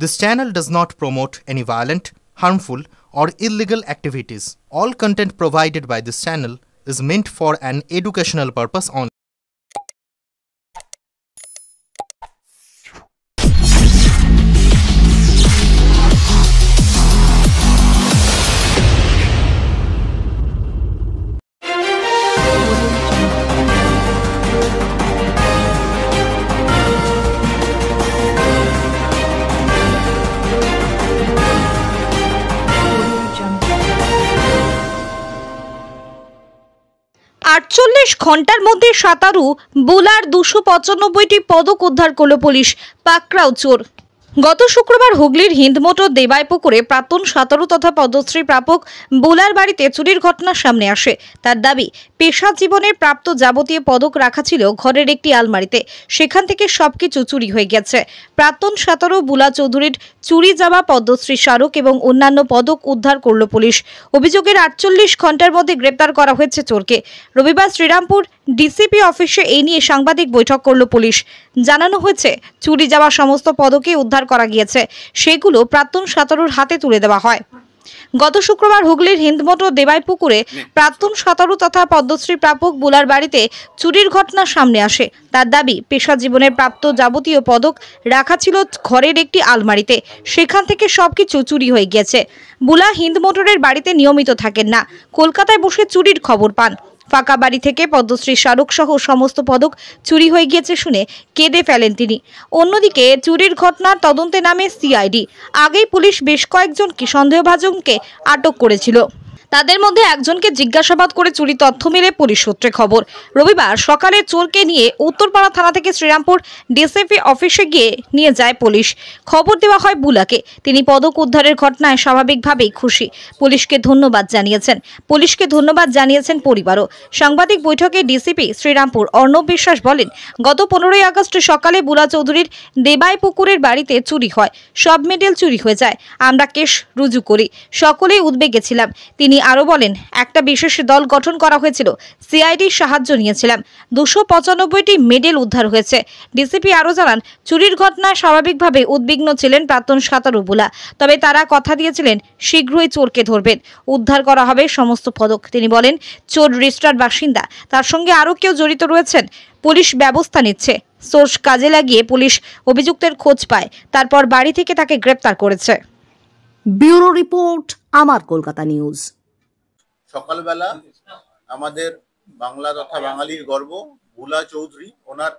This channel does not promote any violent, harmful, or illegal activities. All content provided by this channel is meant for an educational purpose only. আটচল্লিশ ঘন্টার মধ্যে সাঁতারু বুলার 295টি পদক উদ্ধার করল পুলিশ। পাকড়াও চোর। গত শুক্রবার হুগলির হিন্দমোটর দেবাইপুকুরে প্রাক্তন সাঁতারু তথা পদ্মশ্রী প্রাপক বুলার বাড়িতে চুরির ঘটনা সামনে আসে। তার দাবি, পেশা জীবনের প্রাপ্ত যাবতীয় পদক রাখা ছিল ঘরের একটি আলমারিতে, সেখান থেকে সবকিছু চুরি হয়ে গেছে। প্রাক্তন সাঁতারু বুলা চৌধুরীর চুরি যাওয়া পদ্মশ্রী স্মারক এবং অন্যান্য পদক উদ্ধার করল পুলিশ। অভিযোগের 48 ঘন্টার মধ্যে গ্রেপ্তার করা হয়েছে চোরকে। রবিবার শ্রীরামপুর ডিসিপি অফিসে এই নিয়ে সাংবাদিক বৈঠক করল পুলিশ। জানানো হয়েছে, চুরি যাওয়া সমস্ত পদকই উদ্ধার করা গিয়েছে, সেগুলো প্রাক্তন সাঁতারুর হাতে তুলে দেওয়া হয়। গত শুক্রবার হুগলির হিন্দমোটর দেবাইপুকুরে প্রাক্তন সাঁতারু তথা পদ্মশ্রী প্রাপক বুলার বাড়িতে চুরির ঘটনা সামনে আসে। তার দাবি, পেশা জীবনের প্রাপ্ত যাবতীয় পদক রাখা ছিল ঘরের একটি আলমারিতে, সেখান থেকে সবকিছু চুরি হয়ে গিয়েছে। বুলা হিন্দমোটরের বাড়িতে নিয়মিত থাকেন না, কলকাতায় বসে চুরির খবর পান। ফাঁকা বাড়ি থেকে পদ্মশ্রী স্মারক সহ সমস্ত পদক চুরি হয়ে গিয়েছে শুনে কেঁদে ফেলেন তিনি। অন্যদিকে চুরির ঘটনার তদন্তে নামে সিআইডি। আগেই পুলিশ বেশ কয়েকজনকে সন্দেহভাজনকে আটক করেছিল। তাদের মধ্যে একজনকে জিজ্ঞাসাবাদ করে চুরি তথ্য মেলে পুলিশ সূত্রে খবর। রবিবার সকালে চোরকে নিয়ে উত্তরপাড়া থানা থেকে শ্রীরামপুর ডিসিপি অফিসে গিয়ে নিয়ে যায় পুলিশ। খবর দেওয়া হয় বুলাকে। তিনি পদক উদ্ধারের ঘটনায় স্বাভাবিকভাবেই খুশি। পুলিশকে ধন্যবাদ জানিয়েছেন পরিবারও। সাংবাদিক বৈঠকে ডিসিপি শ্রীরামপুর অর্ণব বিশ্বাস বলেন, গত 15ই আগস্ট সকালে বুলা চৌধুরীর দেবাইপুকুরের বাড়িতে চুরি হয়। সব মেডেল চুরি হয়ে যায়। আমরা কেস রুজু করি। সকলেই উদ্বেগে ছিলাম। তিনি আরো বলেন, একটা বিশেষ দল গঠন করা হয়েছিল, সিআইডির সাহায্য নিয়েছিলাম। 295টি মেডেল উদ্ধার হয়েছে। ডিসিপি আরো জানান, চুরির ঘটনায় স্বাভাবিকভাবে উদ্বিগ্ন ছিলেন প্রাক্তন সাঁতারু বুলা। তবে তারা কথা দিয়েছিলেন শীঘ্রই চোরকে ধরবেন, উদ্ধার করা হবে সমস্ত পদক। তিনি বলেন, চোর রেজিস্টার্ড বাসিন্দা, তার সঙ্গে আরো কেউ জড়িত রয়েছেন। পুলিশ ব্যবস্থা নিচ্ছে। সোর্স কাজে লাগিয়ে পুলিশ অভিযুক্তের খোঁজ পায়, তারপর বাড়ি থেকে তাকে গ্রেপ্তার করেছে। ব্যুরো রিপোর্ট, আমার কলকাতা নিউজ। সকালবেলা আমাদের বাংলা তথা বাঙালির গর্ব বুলা চৌধুরী, ওনার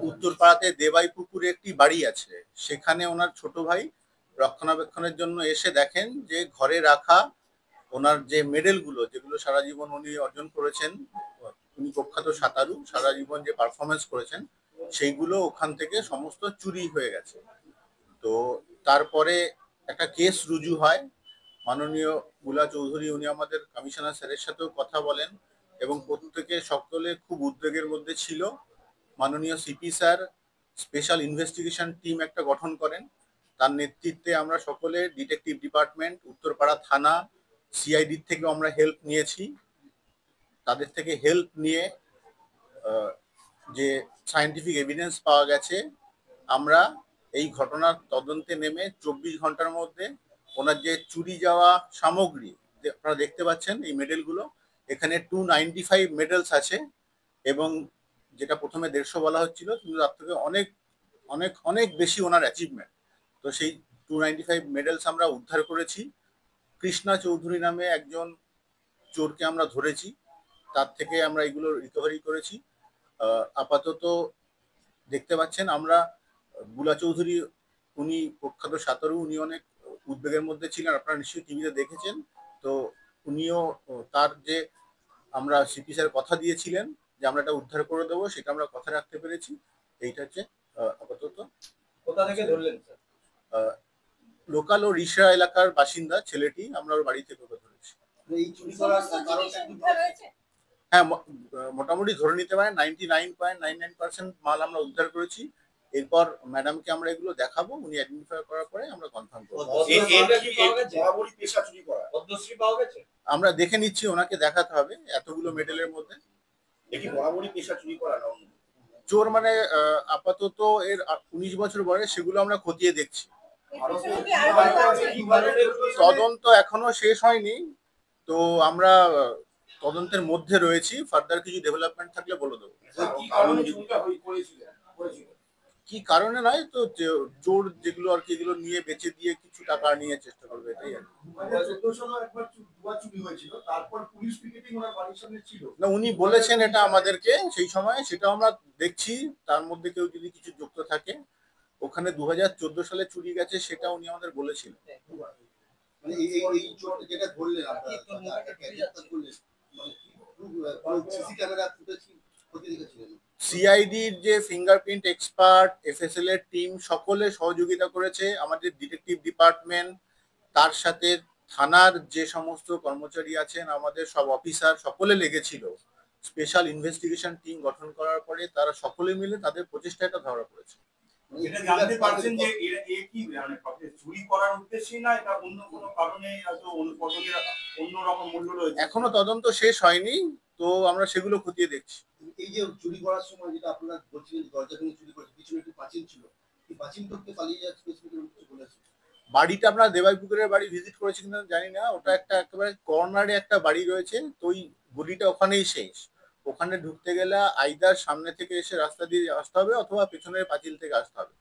উত্তরপাড়াতে দেবাইপুকুরে একটি বাড়ি আছে, সেখানে ওনার ছোট ভাই রক্ষণাবেক্ষণের জন্য এসে দেখেন যে ঘরে রাখা ওনার যে মেডেলগুলো, যেগুলো সারা জীবন উনি অর্জন করেছেন, উনি প্রখ্যাত সাঁতারু, সারা জীবন যে পারফরমেন্স করেছেন সেইগুলো ওখান থেকে সমস্ত চুরি হয়ে গেছে। তো তারপরে একটা কেস রুজু হয়। মাননীয় বুলা চৌধুরী উনি আমাদের কমিশনার স্যারের সাথেও কথা বলেন এবং প্রত্যেকে সকলে খুব উদ্বেগের মধ্যে ছিল। মাননীয় CP sir special investigation team একটা গঠন করেন। তার নেতৃত্বে আমরা সকলে ডিটেকটিভ ডিপার্টমেন্ট, উত্তরপাড়া থানা, সিআইডি থেকেও আমরা হেল্প নিয়েছি। তাদের থেকে হেল্প নিয়ে যে সায়েন্টিফিক এভিডেন্স পাওয়া গেছে, আমরা এই ঘটনার তদন্তে নেমে 24 ঘন্টার মধ্যে ওনার যে চুরি যাওয়া সামগ্রী আপনারা দেখতে পাচ্ছেন, এই মেডেলগুলো, এখানে 295 মেডেলস আছে এবং যেটা প্রথমে 150 বলা হচ্ছিল, কিন্তু তার থেকে অনেক অনেক অনেক বেশি ওনার অ্যাচিভমেন্ট। তো সেই 295 মেডেলস আমরা উদ্ধার করেছি। কৃষ্ণা চৌধুরী নামে একজন চোরকে আমরা ধরেছি, তার থেকে আমরা এগুলো রিকভারি করেছি। আপাতত দেখতে পাচ্ছেন আমরা বুলা চৌধুরী, উনি প্রখ্যাত সাঁতারু, উনি অনেক উদ্বেগের মধ্যে ছিলেন, আপনারা নিশ্চয়ই টিভিতে দেখেছেন। তো উনিও তার যে আমরা সিপি স্যার কথা দিয়েছিলেন যে আমরা এটা উদ্ধার করে দেবো, সেটা আমরা কথা রাখতে পেরেছি। এইটা হচ্ছে আপাতত। কোথা থেকে ধরলেন? লোকাল ও রিসরা এলাকার বাসিন্দা ছেলেটি, আমরা ওর বাড়ি থেকে ধরেছি। হ্যাঁ, মোটামুটি ধরে নিতে পারেন 99.99% মাল আমরা উদ্ধার করেছি। এরপর ম্যাডামকে আমরা এগুলো দেখাবো, উনি আইডেন্টিফাই করার পরে আমরা কনফার্ম করব। আমরা দেখে নিচ্ছি, ওনাকে দেখাতে হবে এতগুলো মেডেলের মধ্যে। চোর মানে আপাতত এর 19 বছর বয়স, সেগুলো আমরা খতিয়ে দেখছি। তদন্ত এখনো শেষ হয়নি, তো আমরা তদন্তের মধ্যে রয়েছি। ফার্দার কিছু ডেভেলপমেন্ট থাকলে বলে দেবো। কি কারণে নয়, তো চোর যেগুলো আর কি, এগুলো নিয়ে বেচে দিয়ে কিছু টাকা নিয়ে চেষ্টা করবে, এটাই আর না। উনি বলেছেন এটা আমাদেরকে সেই সময়, সেটা আমরা দেখছি। তার মধ্যে কেউ যদি কিছু যুক্ত থাকে, ওখানে 2014 সালে চুরি গেছে, সেটা উনি আমাদের বলেছিলেন। সিআইডির যে ফিঙ্গারপ্রিন্ট এক্সপার্ট, এফএসএল এর টিম সকলে সহযোগিতা করেছে, আমাদের ডিটেকটিভ ডিপার্টমেন্ট, তার সাথে থানার যে সমস্ত কর্মচারী আছেন, আমাদের সব অফিসার সকলে লেগেছিল। স্পেশাল ইনভেস্টিগেশন টিম গঠন করার পরে তারা সকলে মিলে তাদের প্রচেষ্টাটা ধরা পড়েছে। এটা জানতে পারছেন যে এ কি মানে চুরি করার উদ্দেশ্যে না, এটা অন্য কোনো কারণে হয়তো অন্য রকম মূল্য রয়েছে। এখনো তদন্ত শেষ হয়নি, তো আমরা সেগুলো খতিয়ে দেখছি। এই যে চুরি করার সময় যেটা আপনারা বলছিলেন দরজা ভেঙে চুরি করেছে, পিছনে একটু পাঁচিল ছিল, এই পাঁচিল করতে পালিয়ে যাচ্ছে বলেছে। বাড়িটা আমরা দেবাইপুকুরের বাড়ি ভিজিট করেছি কিনা জানি না, ওটা একটা একেবারে কর্নারে একটা বাড়ি রয়েছে, তো ওই গলিটা ওখানেই শেষ। ওখানে ঢুকতে গেলে আইদার সামনে থেকে এসে রাস্তা দিয়ে আসতে হবে অথবা পেছনের পাঁচিল থেকে আসতে হবে।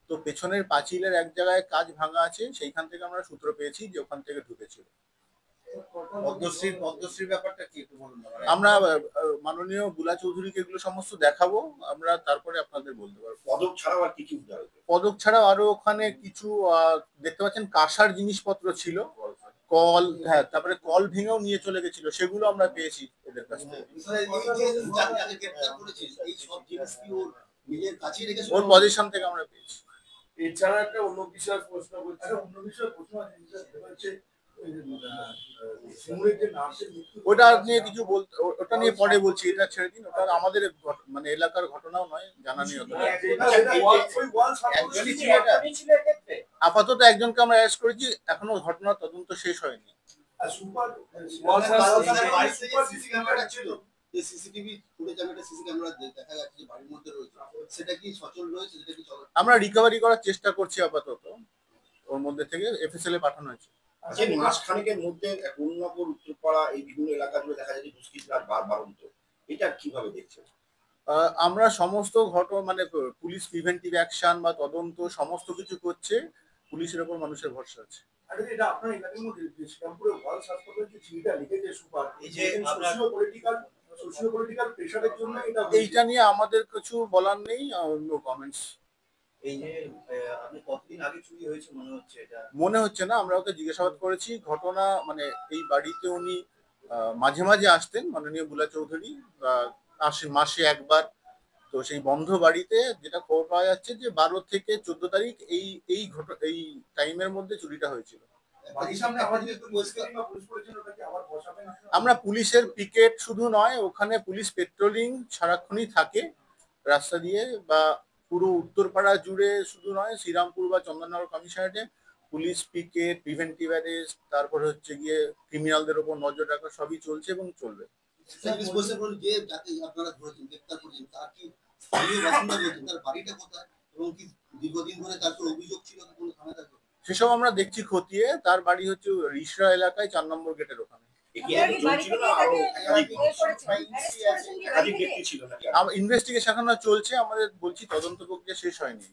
তো পেছনের পাঁচিলের এক জায়গায় কাজ ভাঙা আছে, সেইখান থেকে আমরা সূত্র পেয়েছি যে ওখান থেকে ঢুকেছিল। পদ্মশ্রীর ব্যাপারটা কি একটু বলুন। আমরা মাননীয় বুলা চৌধুরীকে এগুলো সমস্ত দেখাবো, আমরা তারপরে আপনাদের বলতে পারবো। পদক ছাড়াও আর কি কি উদ্ধার হয়েছে? পদক ছাড়াও আরো ওখানে কিছু দেখতে পাচ্ছেন কাঁসার জিনিসপত্র ছিল, কল, হ্যাঁ, তারপরে কল ভেঙেও নিয়ে চলে গেছিল, সেগুলো আমরা পেয়েছি এদের কাছ থেকে। ওর পজিশন থেকে আমরা পেয়েছি। এছাড়া একটা অন্য বিষয় প্রশ্ন করছে, ওটা নিয়ে কিছু বলতে, ওটা নিয়ে পরে বলছি, এটা ছেড়ে দিন। ওটা আমাদের মানে এলাকার ঘটনাও নয়, জানা নেই। আপাতত একজনকে আমরা অ্যারেস্ট করেছি, এখনো ঘটনার তদন্ত শেষ হয়নি। আমরা রিকভারি করার চেষ্টা করছি আপাতত, ওর মধ্যে থেকে এফএসএল এ পাঠানো হয়েছে। যে মাস খানেকের মধ্যে উন্নপুর, উত্তরপাড়া, এই বিভিন্ন এলাকাগুলো দেখা যায় যে দুষ্কৃতীরা বাড়ন্ত, এটা কিভাবে দেখছেন? আমরা সমস্ত মানে পুলিশ প্রিভেন্টিভ অ্যাকশন বা তদন্ত সমস্ত কিছু করছে, পুলিশের উপর মানুষের ভরসা আছে। এটা আপনার এলাকার মধ্যে শ্রীরামপুরে ওয়ার্ল্ড হাসপাতালে যে চিঠিটা লিখেছে সুপার, এই যে সোশিও পলিটিক্যাল প্রেসারের জন্য এইটা নিয়ে আমাদের কিছু বলার নেই, নো কমেন্টস। এই যে আপনি কতদিন আগে চুরি হয়েছে মনে হচ্ছে না, আমরা ওকে জিজ্ঞাসাবাদ করেছি। ঘটনা মানে এই বাড়িতে উনি মাঝে মাঝে আসতেন, মাননীয় বুলা চৌধুরী, আসেন মাসে একবার। তো সেই বন্ধ বাড়িতে যেটা খবর পাওয়া যাচ্ছে যে 12 থেকে 14 তারিখ এই টাইমের মধ্যে চুরিটা হয়েছিল। আমরা পুলিশের পিকেট শুধু নয়, ওখানে পুলিশ পেট্রোলিং সারাক্ষণই থাকে রাস্তা দিয়ে, বা পুরো উত্তরপাড়া জুড়ে শুধু নয়, শ্রীরামপুর বা চন্দননগর কমিশনারেটে পুলিশ পিকেট, প্রিভেন্টিভ অ্যারেস্ট, তারপরে হচ্ছে গিয়ে ক্রিমিনালদের উপর নজর রাখা, সবই চলছে এবং চলবে। সেসব আমরা দেখছি খতিয়ে। তার বাড়ি হচ্ছে রিসরা এলাকায় 4 নম্বর গেটের ওখানে। ইনভেস্টিগেশন এখনো চলছে, আমাদের বলছি তদন্ত প্রক্রিয়া শেষ হয়নি।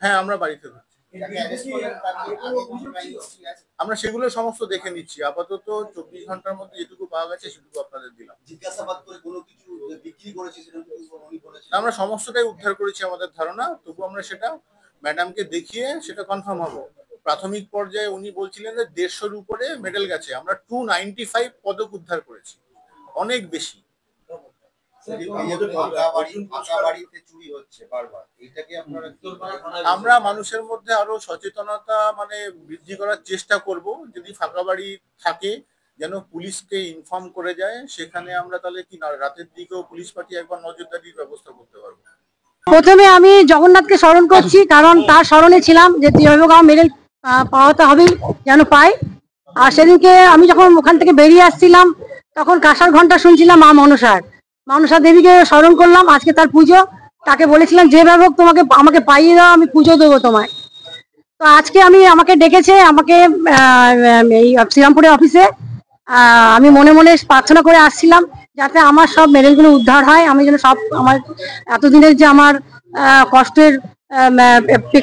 হ্যাঁ, আমরা বাড়িতে ধরছি, আমরা সেগুলো সমস্ত দেখে নিচ্ছি। আপাতত 24 ঘন্টার মধ্যে যেটুকু পাওয়া গেছে সেটুকু আপনাদের দিলাম। আমরা সমস্তটাই উদ্ধার করেছি আমাদের ধারণা, তবু আমরা সেটা ম্যাডামকে দেখিয়ে সেটা কনফার্ম হবো। প্রাথমিক পর্যায়ে উনি বলছিলেন যে 150-র উপরে মেডেল গেছে, আমরা 295 পদক উদ্ধার করেছি, অনেক বেশি। আমরা মানুষের মধ্যে আরো সচেতনতা মানে বৃদ্ধি করার চেষ্টা করব। যদি ফাঁকা বাড়ি থাকে যেন পুলিশকে ইনফর্ম করে যায়, সেখানে আমরা তাহলে কি রাতের দিকেও পুলিশ পাঠিয়ে একবার নজরদারির ব্যবস্থা করতে পারবো। প্রথমে আমি জগন্নাথকে স্মরণ করছি, কারণ তার স্মরণে ছিলাম যে ত্রিভুজ মেডেল পাওয়াতে হবে যেন পাই। আর সেদিনকে আমি যখন ওখান থেকে বেরিয়ে আসছিলাম তখন কাঁসার ঘন্টা শুনছিলাম মা মনসা দেবীকে স্মরণ করলাম। আজকে তার পুজো, তাকে বলেছিলাম যেভাবে হোক আমাকে পাইয়ে দাও, আমি পুজো দেবো তোমায়। তো আজকে আমাকে ডেকেছে, আমাকে এই শ্রীরামপুরের অফিসে। আমি মনে মনে প্রার্থনা করে আসছিলাম যাতে আমার সব মেডেলগুলো উদ্ধার হয়, আমি যেন সব আমার এতদিনের যে আমার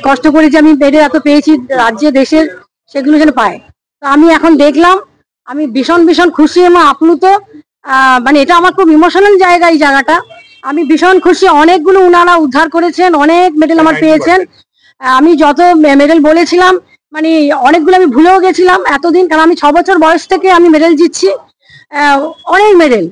কষ্ট করে যে আমি মেডেল এত পেয়েছি রাজ্যে দেশের, সেগুলো যেন পায়। তো আমি এখন দেখলাম, আমি ভীষণ ভীষণ খুশি এবং আপ্লুত। মানে এটা আমার খুব ইমোশনাল জায়গা, এই জায়গাটা আমি ভীষণ খুশি। অনেকগুলো উনারা উদ্ধার করেছেন, অনেক মেডেল আমার পেয়েছেন। আমি যত মেডেল বলেছিলাম মানে অনেকগুলো আমি ভুলেও গেছিলাম এতদিন, কারণ আমি 6 বছর বয়স থেকে আমি মেডেল জিতছি, অনেক মেডেল,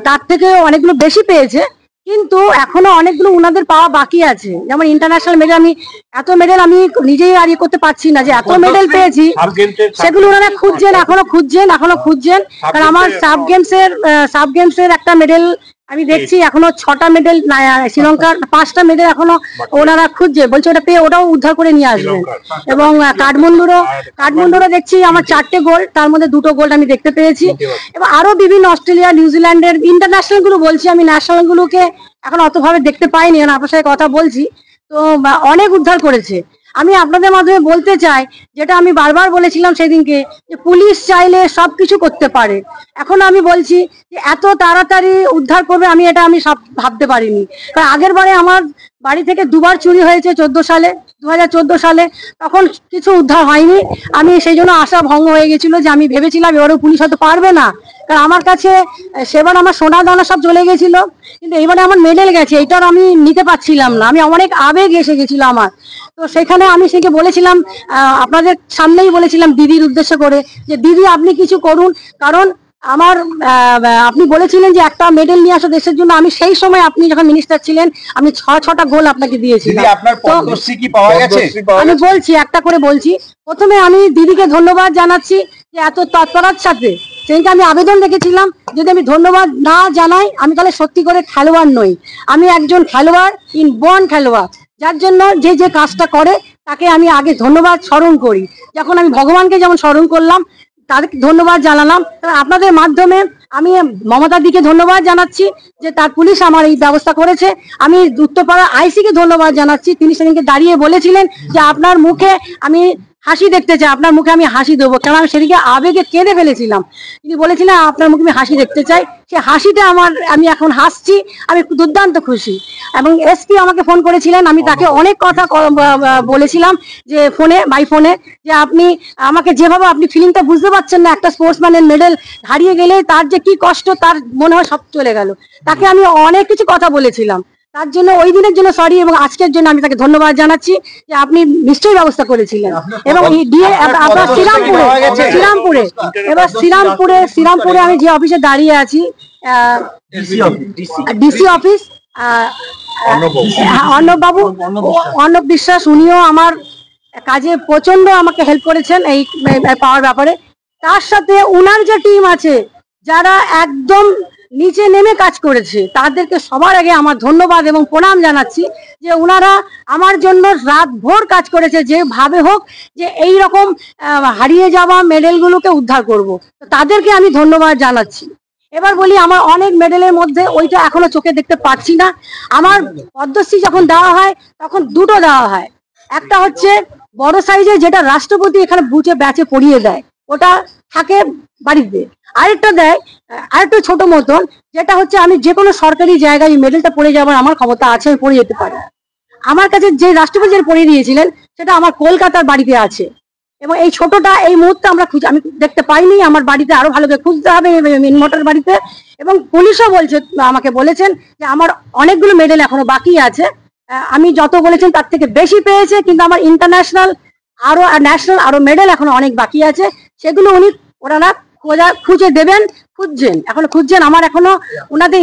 তার থেকে অনেকগুলো বেশি পেয়েছে, কিন্তু এখনো অনেকগুলো উনাদের পাওয়া বাকি আছে। যেমন ইন্টারন্যাশনাল মেডেল, আমি এত মেডেল আমি নিজেই আর করতে পারছি না যে এত মেডেল পেয়েছি, সেগুলো ওনারা এখনো খুঁজছেন। কারণ আমার সাব গেমসের একটা মেডেল আমি দেখছি এখনো 6টা মেডেল, শ্রীলঙ্কার 5টা মেডেল এখনো ওনারা খুঁজছে, বলছে ওটা পেয়ে ওটাও উদ্ধার করে নিয়ে আসবেন। এবং কাঠমান্ডুরও দেখছি আমার 4টে গোল্ড, তার মধ্যে 2টো গোল্ড আমি দেখতে পেয়েছি। এবং আরো বিভিন্ন অস্ট্রেলিয়া, নিউজিল্যান্ডের ইন্টারন্যাশনাল গুলো বলছি, আমি ন্যাশনাল গুলোকে এখন অতভাবে দেখতে পাইনি, আপনার সাথে কথা বলছি। তো অনেক উদ্ধার করেছে। আমি আপনাদের মাধ্যমে বলতে চাই, যেটা আমি বারবার বলেছিলাম সেদিনকে, যে পুলিশ চাইলে সবকিছু করতে পারে। এখন আমি বলছি যে এত তাড়াতাড়ি উদ্ধার করবে, আমি ভাবতে পারিনি। কারণ আগের বারে আমার বাড়ি থেকে 2বার চুরি হয়েছে 2014 সালে, তখন কিছু উদ্ধার হয়নি। আমি সেই জন্য আশা ভঙ্গ হয়ে গেছিল, যে আমি ভেবেছিলাম এবারও পুলিশ হয়তো পারবে না, কারণ আমার কাছে সেবার আমার সোনা দানা সব চলে গেছিল, কিন্তু এইবারে আমার মেডেল গেছে, এইটার আমি নিতে পারছিলাম না। আমি অনেক আবেগ এসে গেছিল আমার। তো সেখানে আমি সেকে বলেছিলাম, আপনাদের সামনেই বলেছিলাম দিদির উদ্দেশ্য করে, যে দিদি আপনি কিছু করুন, কারণ আমার আপনি বলেছিলেন যে একটা মেডেল নিয়ে আসো দেশের জন্য। আমি সেই সময় আপনি যখন মিনিস্টার ছিলেন, আমি 6টা গোল আপনাকে দিয়েছিলাম। আমি বলছি একটা করে বলছি। প্রথমে আমি দিদিকে ধন্যবাদ জানাচ্ছি যে এত তৎপরতার সাথে, সেদিনকে আমি আবেদন রেখেছিলাম, যদি আমি ধন্যবাদ না জানাই আমি তাহলে সত্যি করে খেলোয়াড় নই। আমি একজন খেলোয়াড়, বর্ন খেলোয়াড়, যার জন্য যে কাজটা করে তাকে আমি আগে ধন্যবাদ স্মরণ করি। যখন আমি ভগবানকে যেমন স্মরণ করলাম, তাদেরকে ধন্যবাদ জানালাম। আপনাদের মাধ্যমে আমি মমতা দিকে ধন্যবাদ জানাচ্ছি যে তার পুলিশ আমার এই ব্যবস্থা করেছে। আমি উত্তরপাড়া আইসিকে ধন্যবাদ জানাচ্ছি, তিনি সেদিনকে দাঁড়িয়ে বলেছিলেন যে আপনার মুখে আমি হাসি দেখতে চাই, আপনার মুখে আমি হাসি দেবো, কারণ আমি সেদিকে আবেগে কেঁদে ফেলেছিলাম। তিনি বলেছিলেন আপনার মুখে আমি হাসি দেখতে চাই, সে হাসিটা আমি এখন হাসছি, আমি দুর্দান্ত খুশি। এবং এসপি আমাকে ফোন করেছিলেন, আমি তাকে অনেক কথা বলেছিলাম যে বাই ফোনে, যে আপনি আমাকে যেভাবে আপনি ফিলিংটা বুঝতে পারছেন না, একটা স্পোর্টসম্যানের মেডেল হারিয়ে গেলে তার যে কি কষ্ট, তার মনে হয় সব চলে গেল। তাকে আমি অনেক কিছু কথা বলেছিলাম, তার জন্য ওই দিনের জন্য সরি, এবং আজকের জন্য আমি তাকে ধন্যবাদ জানাচ্ছি যে আপনি নিশ্চয়ই ব্যবস্থা করেছিলেন। এবং আপনার শ্রীরামপুরে আমি যে অফিসে দাঁড়িয়ে আছি, ডিসি অফিস, অর্ণব বিশ্বাস, উনিও আমার কাজে প্রচন্ড আমাকে হেল্প করেছেন এই পাওয়ার ব্যাপারে। তার সাথে উনার যে টিম আছে, যারা একদম নিচে নেমে কাজ করেছে, তাদেরকে সবার আগে আমার ধন্যবাদ এবং প্রণাম জানাচ্ছি, যে উনারা আমার জন্য রাত ভোর কাজ করেছে, যেভাবে হোক যে এই রকম হারিয়ে যাওয়া মেডেলগুলোকে উদ্ধার করব। তাদেরকে আমি ধন্যবাদ জানাচ্ছি। এবার বলি, আমার অনেক মেডেলের মধ্যে ওইটা এখনো চোখে দেখতে পাচ্ছি না। আমার পদ্মশ্রী যখন দেওয়া হয় তখন 2টো দেওয়া হয়, একটা হচ্ছে বড় সাইজে, যেটা রাষ্ট্রপতি এখানে বুঝে ব্যাচে পড়িয়ে দেয়, ওটা থাকে বাড়িতে। আরেকটা দেয় আরেকটু ছোট মতন, যেটা হচ্ছে আমি যে কোনো সরকারি জায়গায় মেডেলটা পড়ে যাওয়ার আমার ক্ষমতা আছে, আমি পড়ে যেতে পারি। আমার কাছে যে রাষ্ট্রপতি পড়িয়ে দিয়েছিলেন, সেটা আমার কলকাতার বাড়িতে আছে। এবং এই ছোটটা এই মুহূর্তে আমি দেখতে পাইনি, আমার বাড়িতে আরো ভালো করে খুঁজতে হবে মিনমোটর বাড়িতে। এবং পুলিশও আমাকে বলেছেন যে আমার অনেকগুলো মেডেল এখনো বাকি আছে, আমি যত বলেছেন তার থেকে বেশি পেয়েছে, কিন্তু আমার ইন্টারন্যাশনাল আরো ন্যাশনাল আরো মেডেল এখনো অনেক বাকি আছে, সেগুলো ওনারা খুঁজে দেবেন, খুঁজছেন। আমার এখনো ওনাদের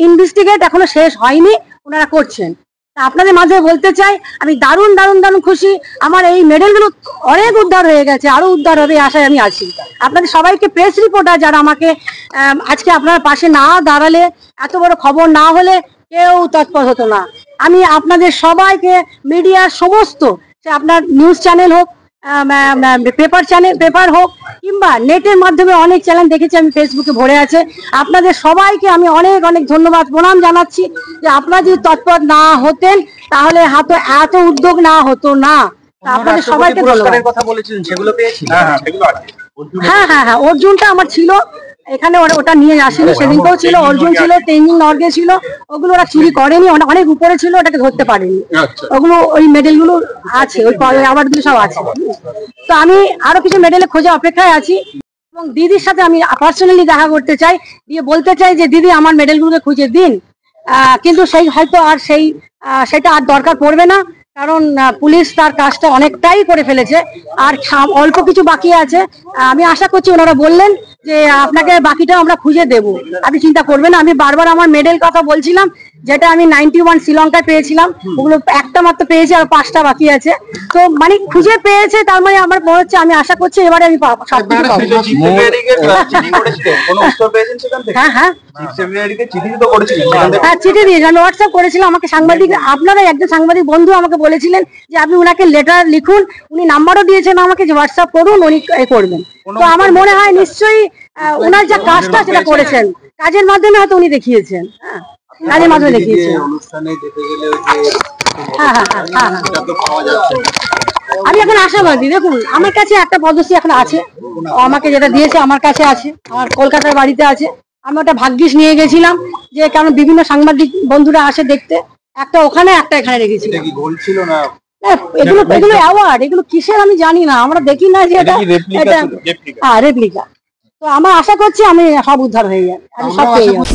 ইনভেস্টিগেট এখনো শেষ হয়নি, ওনারা করছেন। আপনাদের মাঝে বলতে চাই, আমি দারুণ দারুণ দারুণ খুশি। আমার এই মেডেলগুলো অনেক উদ্ধার হয়ে গেছে, আরো উদ্ধার হবে আশায় আমি আছি। আপনাদের সবাইকে প্রেস রিপোর্টার যারা আমাকে আজকে আপনার পাশে না দাঁড়ালে, এত বড় খবর না হলে কেউ তৎপর হতো না। আমি আপনাদের সবাইকে, মিডিয়ার সমস্ত, সে আপনার নিউজ চ্যানেল হোক, পেপার চ্যানেল, পেপার হোক কিংবা নেটের মাধ্যমে অনেক চ্যানেল দেখেছি আমি, ফেসবুকে ভরে আছে। আপনাদের সবাইকে আমি অনেক অনেক ধন্যবাদ প্রণাম জানাচ্ছি যে আপনারা যদি তৎপর না হতেন তাহলে হয়তো এত উদ্যোগ না হতো না। আপনাদের সবাইকে ধন্যবাদ। কথা বলেছিলেন সেগুলো পেয়েছি? হ্যাঁ হ্যাঁ হ্যাঁ, অর্জুনটা আমার ছিল এখানে, ওটা নিয়ে আসেনি, সেদিনকেও ছিল অর্জুন, ছিল তেঞ্জিং নর্গে ছিল, ওগুলো ওরা চুরি করেনি, অনেক উপরে ছিল, ওটাকে ধরতে পারেনি। ওগুলো ওই মেডেল গুলো আছে, ওই অ্যাওয়ার্ড গুলো সব আছে। তো আমি আরো কিছু মেডেলের খোঁজে অপেক্ষায় আছি এবং দিদির সাথে আমি পার্সোনালি দেখা করতে চাই, দিয়ে বলতে চাই যে দিদি আমার মেডেলগুলোকে খুঁজে দিন। কিন্তু সেই হয়তো আর সেটা আর দরকার পড়বে না, কারণ পুলিশ তার কাজটা অনেকটাই করে ফেলেছে, আর অল্প কিছু বাকি আছে। আমি আশা করছি ওনারা বললেন যে আপনাকে বাকিটা আমরা খুঁজে দেব, আপনি চিন্তা করবেন না। আমি বারবার আমার মেডেল কথা বলছিলাম, যেটা আমি 91 শ্রীলঙ্কায় পেয়েছিলাম, ওগুলো একটা মাত্র পেয়েছি আর 5টা বাকি আছে। তো মানে খুঁজে পেয়েছে, তার মানে আমার মনে হচ্ছে, আমি আশা করছি এবারে আমি পাবো। হ্যাঁ হ্যাঁ হ্যাঁ, চিঠি দিয়েছি আমি, হোয়াটসঅ্যাপ করেছিলাম আমাকে সাংবাদিক, আপনারা একজন সাংবাদিক বন্ধু আমাকে বলেছিলেন যে আপনি উনাকে লেটার লিখুন, উনি নাম্বারও দিয়েছেন আমাকে যে হোয়াটসঅ্যাপ করুন, উনি করবেন। তো আমার মনে হয় নিশ্চয়ই ওনার যা কাজটা সেটা করেছেন, কাজের মাধ্যমে হয়তো উনি দেখিয়েছেন। হ্যাঁ, কাজের মাধ্যমে দেখিয়েছেন। হ্যাঁ হ্যাঁ হ্যাঁ হ্যাঁ, আমি এখন আশাবাদী। দেখুন আমার কাছে একটা পদশ্রী এখন আছে, আমাকে যেটা দিয়েছে আমার কাছে আছে, আমার কলকাতার বাড়িতে আছে। আমি ওটা ভাগ্যিস নিয়ে গেছিলাম, যে কারণ বিভিন্ন সাংবাদিক বন্ধুরা আসে দেখতে, একটা ওখানে একটা এখানে রেখেছিলাম। এগুলো অ্যাওয়ার্ড, এগুলো কিসের আমি জানি না, আমরা দেখি না যে এটা রেপ্লিকা। তো আমার আশা করছি আমি সব উদ্ধার হয়ে যাবে, আমি সব পেয়ে যাবো।